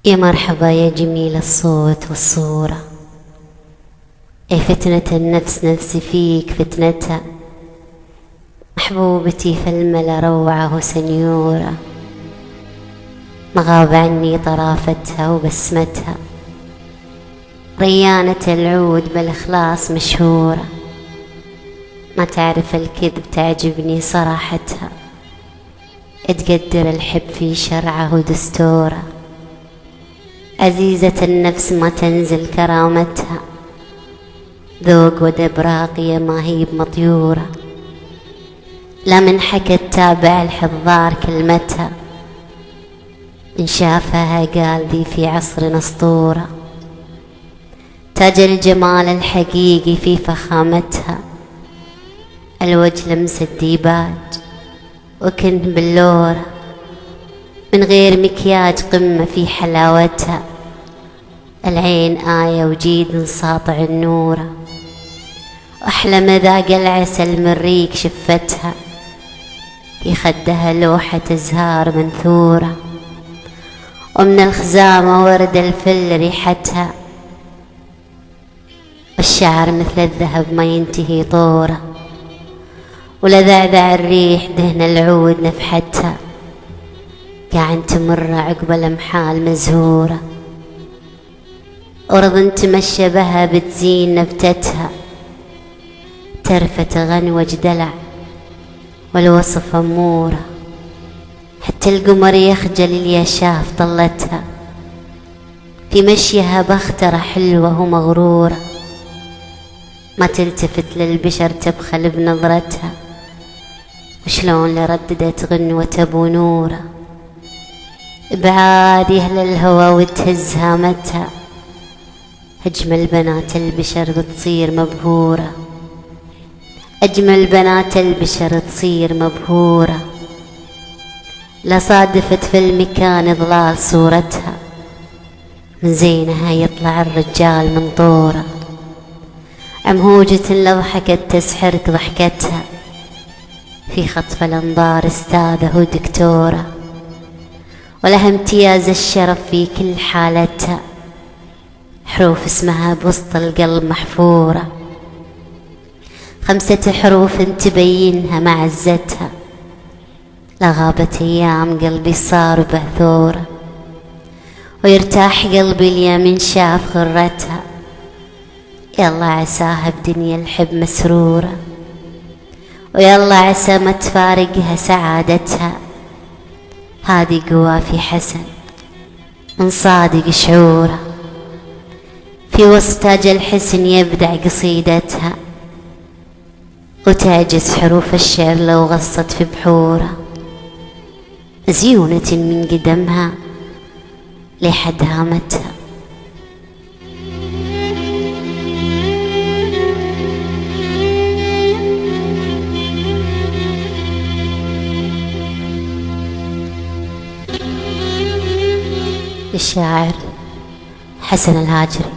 يا مرحبا يا جميل الصوت والصورة، يا فتنة النفس نفسي فيك فتنتها، محبوبتي في الملا روعة وسنيورة، ما غاب عني طرافتها وبسمتها، ريانة العود بالإخلاص مشهورة، ما تعرف الكذب تعجبني صراحتها، تقدر الحب في شرعه ودستوره، عزيزة النفس ما تنزل كرامتها، ذوق ودب راقية ما هي بمطيورة، لا من حكى تتابع الحضار كلمتها، إن شافها قال ذي في عصر أسطورة، تاج الجمال الحقيقي في فخامتها، الوجه لمس الديباج وكنت بلورة، من غير مكياج قمة في حلاوتها، العين آية وجيد ساطع النورة، وأحلى مذاق العسل من ريق شفتها، في خدها لوحة أزهار منثورة، ومن الخزامة ورد الفل ريحتها، والشعر مثل الذهب ما ينتهي طوره، ولذعذع الريح دهن العود نفحتها، قاعد تمر عقب الأمحال مزهورة، أرض تمشى بها بتزين نبتتها، ترفة غنوج دلع والوصف أمورة، حتى القمر يخجل اللي شاف طلتها، في مشيها بخترة حلوة ومغرورة، ما تلتفت للبشر تبخل بنظرتها، وشلون لرددت غنوة أبو نوره، بعاد أهل الهوى وتهز هامتها، أجمل بنات البشر تصير مبهورة، أجمل بنات البشر تصير مبهورة، لا صادفت في المكان ظلال صورتها، من زينها يطلع الرجال من طوره، عمهوجة لو حكت تسحرك ضحكتها، في خطف الأنظار استاذة ودكتورة، ولها امتياز الشرف في كل حالتها، حروف اسمها بوسط القلب محفورة، 5 حروف تبينها معزتها، لا غابت أيام قلبي صار بهثورة، ويرتاح قلبي اليمين شاف غرتها، يلا عساها بدنيا الحب مسرورة، ويلا عسى ما تفارقها سعادتها، هذه قوافي حسن من صادق شعوره، في وسط تاج الحسن يبدع قصيدتها، وتعجز حروف الشعر لو غصت في بحوره، مزيونة من قدمها لحد هامتها. للشاعر حسن الهاجري.